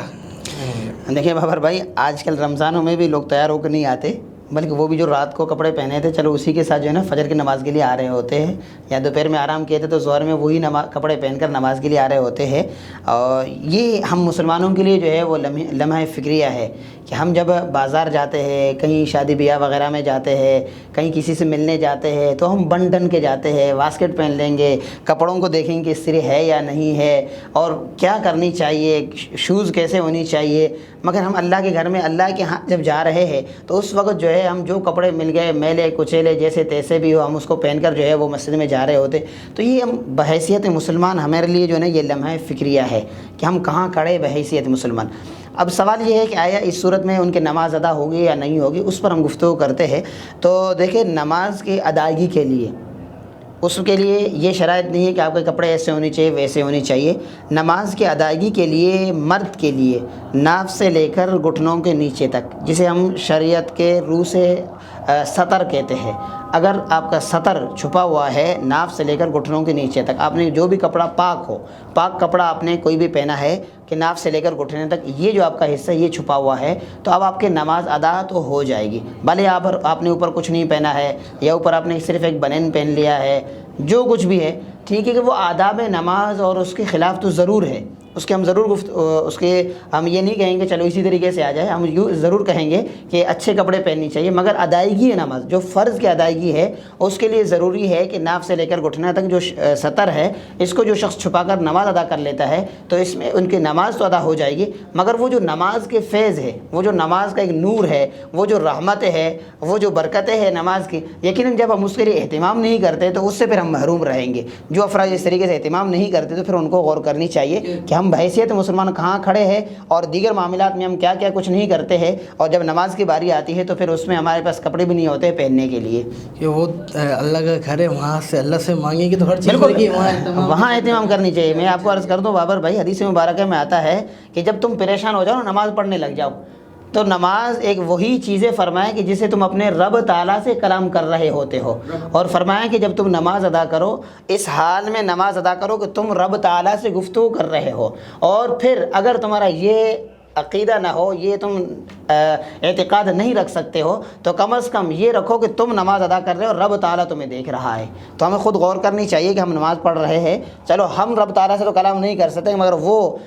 دیکھیں بابر بھائی, آج کل رمضانوں میں بھی لوگ تیار ہو کر نہیں آتے, بلکہ وہ بھی جو رات کو کپڑے پہنے تھے چلو اسی کے ساتھ جو ہے نا فجر کی نماز کے لیے آ رہے ہوتے ہیں, یا دوپہر میں آرام کیے تھے تو ظہر میں وہی کپڑے پہن کر نماز کے لیے آ رہے ہوتے ہیں. اور یہ ہم مسلمانوں کے لیے جو ہے وہ لمحہ فکریہ ہے کہ ہم جب بازار جاتے ہیں, کہیں شادی بیاہ وغیرہ میں جاتے ہیں, کہیں کسی سے ملنے جاتے ہیں تو ہم بن ڈن کے جاتے ہیں, واسکٹ پہن لیں گے, کپڑوں کو دیکھیں گے استری ہے یا نہیں ہے اور کیا کرنی چاہیے, شوز کیسے ہونی چاہیے. مگر ہم اللہ کے گھر میں اللہ کے ہاں جب جا رہے ہیں تو اس وقت جو ہے ہم جو کپڑے مل گئے میلے کچیلے جیسے تیسے بھی ہو, ہم اس کو پہن کر جو ہے وہ مسجد میں جا رہے ہوتے. تو یہ ہم بحیثیت مسلمان ہمارے لیے جو ہے نا یہ لمحہ فکریہ ہے کہ ہم کہاں کھڑے بحیثیت مسلمان. اب سوال یہ ہے کہ آیا اس صورت میں ان کے نماز ادا ہوگی یا نہیں ہوگی, اس پر ہم گفتگو کرتے ہیں. تو دیکھیں نماز کی ادائیگی کے لیے اس کے لیے یہ شرائط نہیں ہے کہ آپ کے کپڑے ایسے ہونے چاہیے ویسے ہونے چاہیے. نماز کی ادائیگی کے لیے مرد کے لیے ناف سے لے کر گھٹنوں کے نیچے تک, جسے ہم شریعت کے روح سے سطر کہتے ہیں, اگر آپ کا سطر چھپا ہوا ہے ناف سے لے کر گھٹنوں کے نیچے تک, آپ نے جو بھی کپڑا پاک ہو, پاک کپڑا آپ نے کوئی بھی پہنا ہے کہ ناف سے لے کر گھٹنے تک یہ جو آپ کا حصہ یہ چھپا ہوا ہے, تو اب آپ کے نماز ادا تو ہو جائے گی. بھلے آپ نے اوپر کچھ نہیں پہنا ہے یا اوپر آپ نے صرف ایک بنین پہن لیا ہے, جو کچھ بھی ہے ٹھیک ہے کہ وہ آداب نماز اور اس کے خلاف تو ضرور ہے, اس کے ہم ضرور اس کے ہم یہ نہیں کہیں گے چلو اسی طریقے سے آ جائے, ہم یوں ضرور کہیں گے کہ اچھے کپڑے پہننی چاہیے. مگر ادائیگی ہے نماز, جو فرض کی ادائیگی ہے اس کے لیے ضروری ہے کہ ناف سے لے کر گھٹنا تک جو سطر ہے اس کو جو شخص چھپا کر نماز ادا کر لیتا ہے تو اس میں ان کی نماز تو ادا ہو جائے گی, مگر وہ جو نماز کے فیض ہے, وہ جو نماز کا ایک نور ہے, وہ جو رحمت ہے, وہ جو برکتیں ہے نماز کی, یقیناً جب ہم اس کے لیے اہتمام نہیں کرتے تو اس سے پھر ہم محروم رہیں گے. جو افراد اس طریقے سے اہتمام نہیں کرتے تو پھر ان کو غور کرنی چاہیے کہ ہم بحیثیت مسلمان کہاں کھڑے ہیں اور دیگر معاملات میں ہم کیا کیا کچھ نہیں کرتے ہیں, اور جب نماز کی باری آتی ہے تو پھر اس میں ہمارے پاس کپڑے بھی نہیں ہوتے پہننے کے لیے. کہ وہ اللہ کا گھر ہے, وہاں سے اللہ سے مانگیں گے تو ہر چیز وہاں اہتمام کرنی چاہیے. میں آپ کو عرض کر دوں بابر بھائی, حدیث مبارکہ میں آتا ہے کہ جب تم پریشان ہو جاؤ نماز پڑھنے لگ جاؤ, تو نماز ایک وہی چیزیں فرمائے کہ جسے تم اپنے رب تعالیٰ سے کلام کر رہے ہوتے ہو, اور فرمایا کہ جب تم نماز ادا کرو اس حال میں نماز ادا کرو کہ تم رب تعالیٰ سے گفتگو کر رہے ہو. اور پھر اگر تمہارا یہ عقیدہ نہ ہو, یہ تم اعتقاد نہیں رکھ سکتے ہو, تو کم از کم یہ رکھو کہ تم نماز ادا کر رہے ہو, رب تعالیٰ تمہیں دیکھ رہا ہے. تو ہمیں خود غور کرنی چاہیے کہ ہم نماز پڑھ رہے ہیں, چلو ہم رب تعالیٰ سے تو کلام نہیں کر سکتے, مگر وہ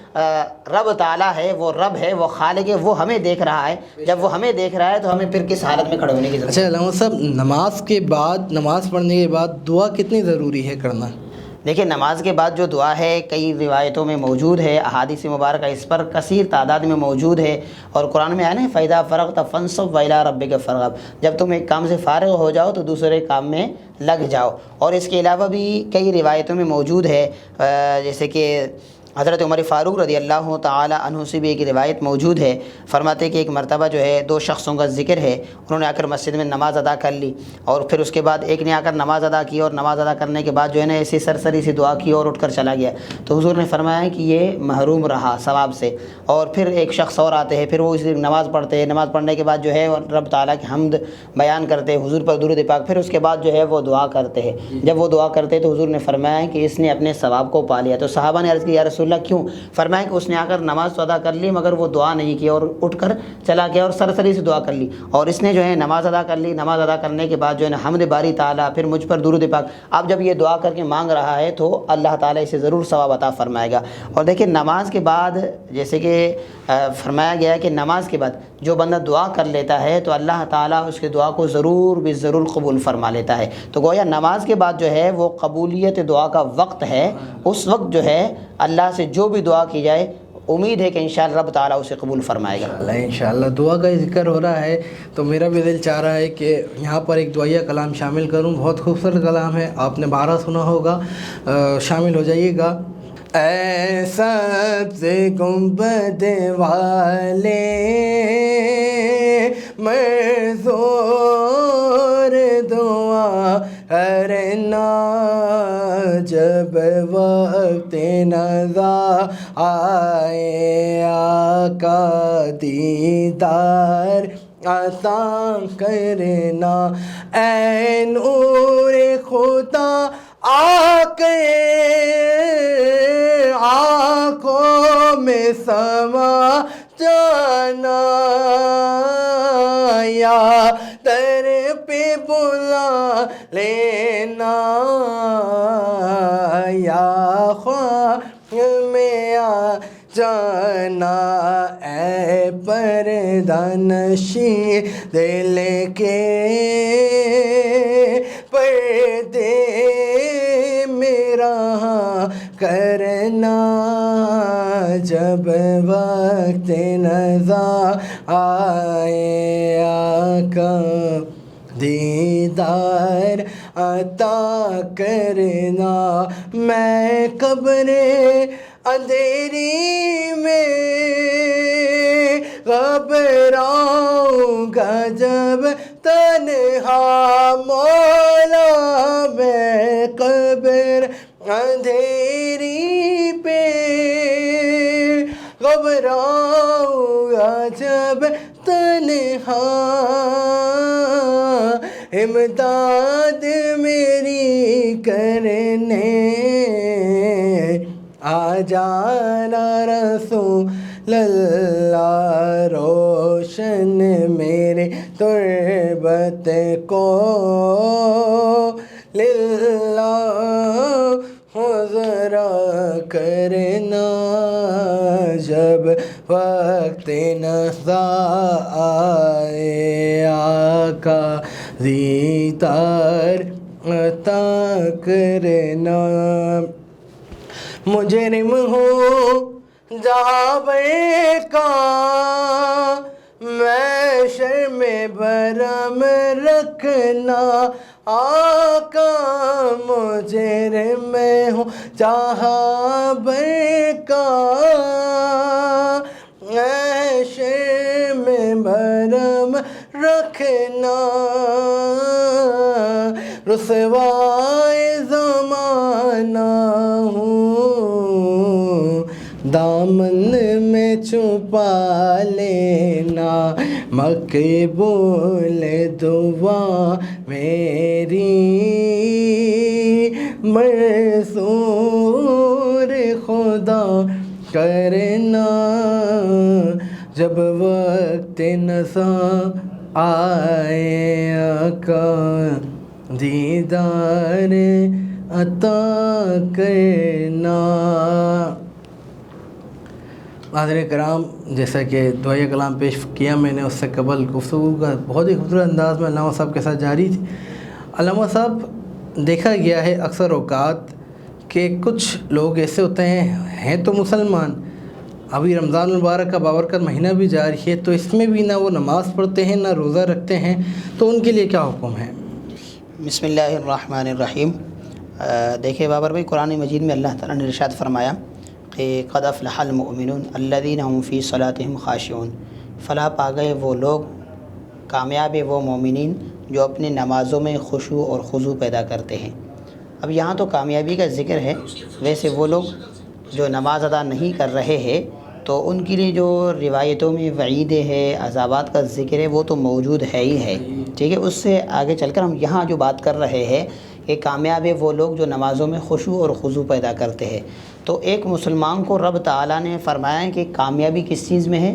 رب تعالیٰ ہے, وہ رب ہے, وہ خالق ہے, وہ ہمیں دیکھ رہا ہے. جب وہ ہمیں دیکھ رہا ہے تو ہمیں پھر کس حالت میں کھڑے ہونے کی ضرورت ہے. اچھا علامہ صاحب, نماز کے بعد, نماز پڑھنے کے بعد دعا کتنی ضروری ہے کرنا؟ دیکھیں نماز کے بعد جو دعا ہے کئی روایتوں میں موجود ہے, احادیث مبارکہ اس پر کثیر تعداد میں موجود ہے, اور قرآن میں آیا نا فَإِذَا فَرَغْتَ فَانصَبْ وَإِلَىٰ رَبِّكَ فَارْغَب, جب تم ایک کام سے فارغ ہو جاؤ تو دوسرے کام میں لگ جاؤ. اور اس کے علاوہ بھی کئی روایتوں میں موجود ہے, جیسے کہ حضرت عمر فاروق رضی اللہ تعالی عنہ سے بھی ایک روایت موجود ہے، فرماتے کہ ایک مرتبہ جو ہے 2 شخصوں کا ذکر ہے، انہوں نے آ کر مسجد میں نماز ادا کر لی، اور پھر اس کے بعد ایک نے آ کر نماز ادا کی، اور نماز ادا کرنے کے بعد جو ہے نا ایسی سرسری سی دعا کی اور اٹھ کر چلا گیا، تو حضور نے فرمایا کہ یہ محروم رہا ثواب سے۔ اور پھر ایک شخص اور آتے ہیں، پھر وہ اسی نماز پڑھتے ہیں، نماز پڑھنے کے بعد جو ہے رب تعالیٰ کی حمد بیان کرتے ہیں، حضور پر درود پاک، پھر اس کے بعد جو ہے وہ دعا کرتے ہیں۔ جب وہ دعا کرتے تو حضور نے فرمایا کہ اس نے اپنے ثواب کو پا لیا۔ تو صحابہ نے عرض کی یا رسول اللہ کیوں؟ فرمایا کہ اس نے آ کر نماز تو ادا کر لی مگر وہ دعا نہیں کی اور اٹھ کر چلا گیا اور سرسری سے دعا کر لی، اور اس نے جو ہے نماز ادا کر لی، نماز ادا کرنے کے بعد جو ہے نا حمد باری تعالیٰ، پھر مجھ پر درود پاک، اب جب یہ دعا کر کے مانگ رہا ہے تو اللہ تعالیٰ اسے ضرور ثواب عطا فرمائے گا۔ اور دیکھیں نماز کے بعد جیسے کہ فرمایا گیا ہے کہ نماز کے بعد جو بندہ دعا کر لیتا ہے تو اللہ تعالیٰ اس کے دعا کو ضرور بھی ضرور قبول فرما لیتا ہے۔ تو گویا نماز کے بعد جو ہے وہ قبولیت دعا کا وقت ہے، اس وقت جو ہے اللہ سے جو بھی دعا کی جائے امید ہے کہ انشاءاللہ رب تعالیٰ اسے قبول فرمائے گا۔ انشاءاللہ دعا کا ذکر ہو رہا ہے تو میرا بھی دل چاہ رہا ہے کہ یہاں پر ایک دعائیہ کلام شامل کروں، بہت خوبصورت کلام ہے، آپ نے بارہ سنا ہوگا، شامل ہو جائیے گا۔ اے سبز گنبد والے منظور دعا کرنا، جب وقت نزا آئے آقا دیدار عطا کرنا، اے نور خدا آ کے آنکھوں میں سما جانا، یا در پہ بلا لینا، یا خواہ میں آ جانا، اے پردہ نشیں دل کے پردے میرا کرنا، جب وقت نزا آئے آقا دیدار عطا کرنا، میں قبر اندھیری میں گھبراؤں گا جب تنہا مولا، میں قبر اندھیری پہ گھبراؤں گا جب تنہا، امداد میری کرنے آ جانا رسول اللہ، روشن میرے تربت کو للہ ذرا کرنا، جب وقت نزا آئے آقا دیدار عطا کرنا، مجرم ہوں جہاں بے کا میں شرم برم رکھنا، آقا مجرم ہوں جہاں بے کا میں شرم برم رکھنا، رسوائے زمانہ ہوں دامن میں چھپا لینا، مقبول دعا میری منظور خدا کرنا، جب وقت نزا آئے آقا دیدار عطا کرنا۔ حاضرین کرام، جیسا کہ دعائیہ کلام پیش کیا میں نے، اس سے قبل گفتگو کا بہت ہی خوبصورت انداز میں علامہ صاحب کے ساتھ جاری تھی۔ علامہ صاحب، دیکھا گیا ہے اکثر اوقات کہ کچھ لوگ ایسے ہوتے ہیں تو مسلمان، ابھی رمضان المبارک کا بابرکت مہینہ بھی جاری ہے، تو اس میں بھی نہ وہ نماز پڑھتے ہیں نہ روزہ رکھتے ہیں، تو ان کے لیے کیا حکم ہے؟ بسم اللہ الرحمن الرحیم۔ دیکھیں بابر بھائی، قرآن مجید میں اللہ تعالیٰ نے ارشاد فرمایا کہ قد افلح المؤمنون الذین هم فی صلاتهم خاشعون، فلاح پا گئے وہ لوگ، کامیاب وہ مومنین جو اپنی نمازوں میں خشوع اور خضوع پیدا کرتے ہیں۔ اب یہاں تو کامیابی کا ذکر ہے، ویسے وہ لوگ جو نماز ادا نہیں کر رہے ہیں تو ان کے لیے جو روایتوں میں وعیدیں ہے، عذابات کا ذکر ہے، وہ تو موجود ہے ہی ہے، ٹھیک ہے۔ اس سے آگے چل کر ہم یہاں جو بات کر رہے ہیں کہ کامیاب ہے وہ لوگ جو نمازوں میں خشوع اور خضوع پیدا کرتے ہیں۔ تو ایک مسلمان کو رب تعالیٰ نے فرمایا ہے کہ کامیابی کس چیز میں ہے؟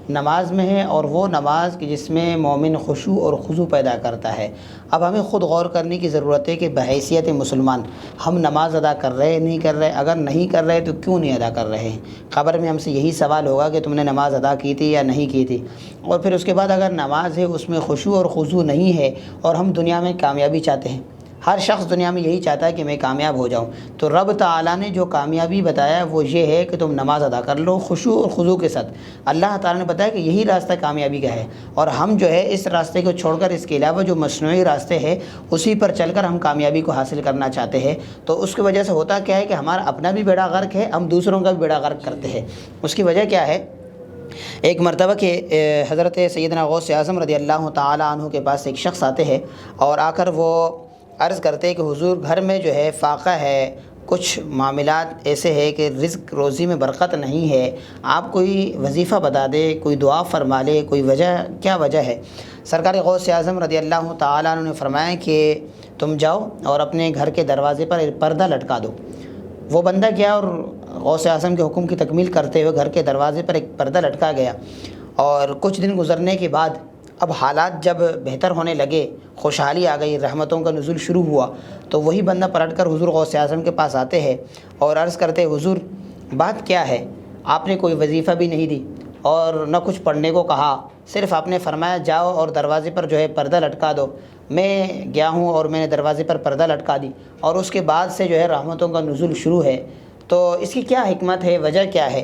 نماز میں ہے، اور وہ نماز کہ جس میں مومن خشوع اور خضوع پیدا کرتا ہے۔ اب ہمیں خود غور کرنے کی ضرورت ہے کہ بحیثیت مسلمان ہم نماز ادا کر رہے نہیں کر رہے؟ اگر نہیں کر رہے تو کیوں نہیں ادا کر رہے ہیں؟ قبر میں ہم سے یہی سوال ہوگا کہ تم نے نماز ادا کی تھی یا نہیں کی تھی، اور پھر اس کے بعد اگر نماز ہے اس میں خشوع اور خضوع نہیں ہے اور ہم دنیا میں کامیابی چاہتے ہیں، ہر شخص دنیا میں یہی چاہتا ہے کہ میں کامیاب ہو جاؤں، تو رب تعالیٰ نے جو کامیابی بتایا وہ یہ ہے کہ تم نماز ادا کر لو خشوع اور خضوع کے ساتھ۔ اللہ تعالیٰ نے بتایا کہ یہی راستہ کامیابی کا ہے، اور ہم جو ہے اس راستے کو چھوڑ کر اس کے علاوہ جو مصنوعی راستے ہیں اسی پر چل کر ہم کامیابی کو حاصل کرنا چاہتے ہیں۔ تو اس کی وجہ سے ہوتا کیا ہے کہ ہمارا اپنا بھی بیڑا غرق ہے، ہم دوسروں کا بھی بیڑا غرق کرتے ہیں۔ اس کی وجہ کیا ہے؟ ایک مرتبہ کہ حضرت سیدنا غوث اعظم رضی اللہ تعالیٰ عنہ کے پاس ایک شخص آتے ہیں اور آ کر وہ عرض کرتے کہ حضور گھر میں جو ہے فاقہ ہے، کچھ معاملات ایسے ہے کہ رزق روزی میں برکت نہیں ہے، آپ کوئی وظیفہ بتا دے، کوئی دعا فرما لے، کوئی وجہ، کیا وجہ ہے؟ سرکار غوث اعظم رضی اللہ تعالیٰ عنہ نے فرمایا کہ تم جاؤ اور اپنے گھر کے دروازے پر ایک پردہ لٹکا دو۔ وہ بندہ گیا اور غوث اعظم کے حکم کی تکمیل کرتے ہوئے گھر کے دروازے پر ایک پردہ لٹکا گیا، اور کچھ دن گزرنے کے بعد اب حالات جب بہتر ہونے لگے، خوشحالی آ گئی، رحمتوں کا نزول شروع ہوا، تو وہی بندہ پلٹ کر حضور غوث اعظم کے پاس آتے ہیں اور عرض کرتے حضور بات کیا ہے؟ آپ نے کوئی وظیفہ بھی نہیں دی اور نہ کچھ پڑھنے کو کہا، صرف آپ نے فرمایا جاؤ اور دروازے پر جو ہے پردہ لٹکا دو۔ میں گیا ہوں اور میں نے دروازے پر پردہ لٹکا دی، اور اس کے بعد سے جو ہے رحمتوں کا نزول شروع ہے، تو اس کی کیا حکمت ہے، وجہ کیا ہے؟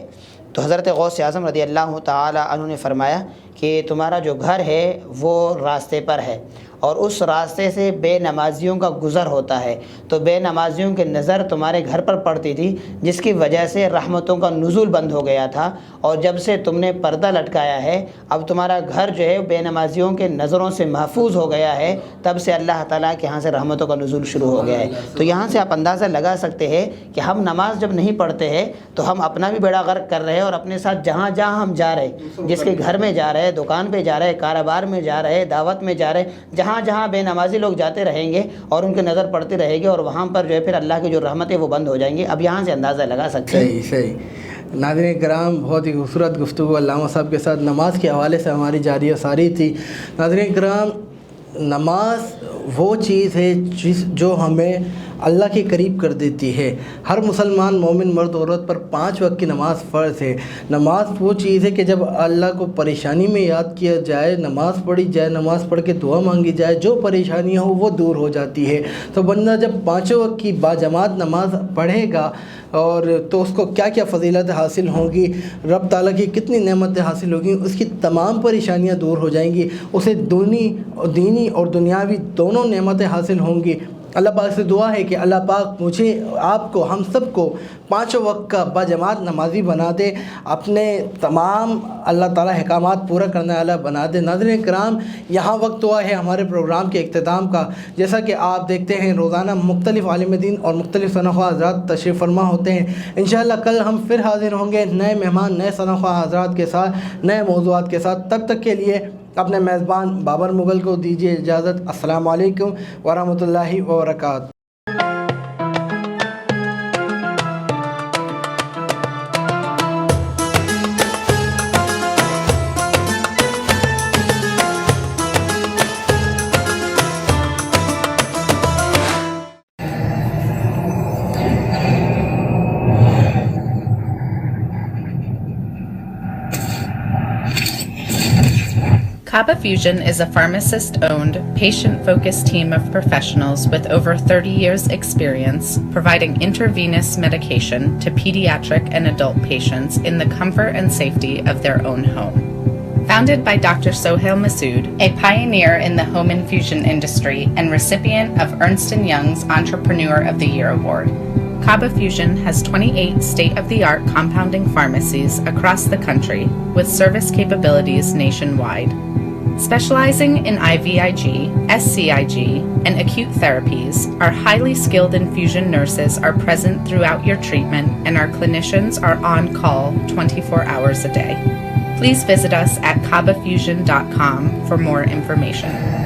تو حضرت غوث اعظم رضی اللہ تعالیٰ عنہ نے فرمایا کہ تمہارا جو گھر ہے وہ راستے پر ہے، اور اس راستے سے بے نمازیوں کا گزر ہوتا ہے، تو بے نمازیوں کی نظر تمہارے گھر پر پڑتی تھی، جس کی وجہ سے رحمتوں کا نزول بند ہو گیا تھا، اور جب سے تم نے پردہ لٹکایا ہے اب تمہارا گھر جو ہے بے نمازیوں کے نظروں سے محفوظ ہو گیا ہے، تب سے اللہ تعالیٰ کے یہاں سے رحمتوں کا نزول شروع ہو گیا ہے۔ تو یہاں سے آپ اندازہ لگا سکتے ہیں کہ ہم نماز جب نہیں پڑھتے ہیں تو ہم اپنا بھی بیڑا غرق کر رہے ہیں، اور اپنے ساتھ جہاں جہاں ہم جا رہے ہیں، جس کے گھر میں جا رہے ہیں، دکان پہ جا رہے ہیں، کاروبار میں جا رہے ہیں، دعوت میں جا رہے ہیں، جہاں جہاں بے نمازی لوگ جاتے رہیں گے اور ان کی نظر پڑتی رہے گی، اور وہاں پر جو ہے پھر اللہ کی جو رحمت ہے وہ بند ہو جائیں گی۔ اب یہاں سے اندازہ لگا سکتے ہیں۔ صحیح۔ ناظرین کرام، بہت ہی خوبصورت گفتگو علامہ صاحب کے ساتھ نماز کے حوالے سے ہماری جاری و ساری تھی۔ ناظرین کرام، نماز وہ چیز ہے جو ہمیں اللہ کے قریب کر دیتی ہے۔ ہر مسلمان مومن مرد عورت پر 5 وقت کی نماز فرض ہے۔ نماز وہ چیز ہے کہ جب اللہ کو پریشانی میں یاد کیا جائے، نماز پڑھی جائے، نماز پڑھ کے دعا مانگی جائے، جو پریشانی ہو وہ دور ہو جاتی ہے۔ تو بندہ جب 5 وقت کی باجماعت نماز پڑھے گا اور تو اس کو کیا کیا فضیلت حاصل ہوں گی، رب تعالیٰ کی کتنی نعمتیں حاصل ہوں گی، اس کی تمام پریشانیاں دور ہو جائیں گی، اسے دینی اور دنیاوی دونوں نعمتیں حاصل ہوں گی۔ اللہ پاک سے دعا ہے کہ اللہ پاک مجھے، آپ کو، ہم سب کو 5 وقت کا باجماعت نمازی بنا دے، اپنے تمام اللہ تعالیٰ احکامات پورا کرنے والا بنا دے۔ ناظرین کرام، یہاں وقت ہوا ہے ہمارے پروگرام کے اختتام کا۔ جیسا کہ آپ دیکھتے ہیں روزانہ مختلف عالم دین اور مختلف ثناء حضرات تشریف فرما ہوتے ہیں۔ انشاءاللہ کل ہم پھر حاضر ہوں گے نئے مہمان، نئے ثناء حضرات کے ساتھ، نئے موضوعات کے ساتھ۔ تب تک کے لیے اپنے میزبان بابر مغل کو دیجیے اجازت۔ السلام علیکم ورحمۃ اللہ وبرکاتہ۔ Kaba Fusion is a pharmacist-owned, patient-focused team of professionals with over 30 years' experience providing intravenous medication to pediatric and adult patients in the comfort and safety of their own home. Founded by Dr. Sohail Masood, a pioneer in the home infusion industry and recipient of Ernst & Young's Entrepreneur of the Year Award, Kaba Fusion has 28 state-of-the-art compounding pharmacies across the country with service capabilities nationwide. Specializing in IVIG, SCIG, and acute therapies, our highly skilled infusion nurses are present throughout your treatment, and our clinicians are on call 24 hours a day. Please visit us at kabafusion.com for more information.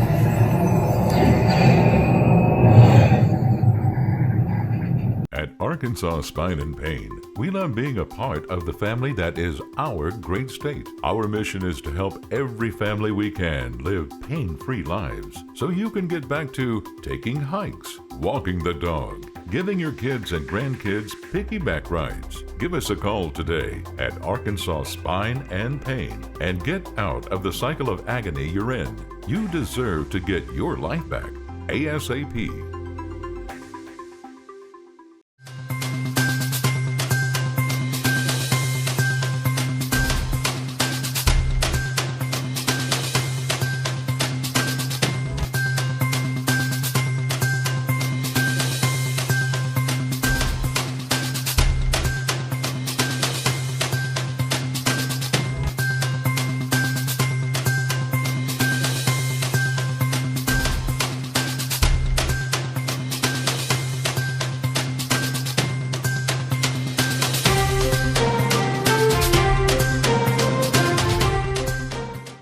At Arkansas Spine and Pain, we love being a part of the family that is our great state. Our mission is to help every family we can live pain-free lives so you can get back to taking hikes, walking the dog, giving your kids and grandkids piggyback rides. Give us a call today at Arkansas Spine and Pain and get out of the cycle of agony you're in. You deserve to get your life back ASAP.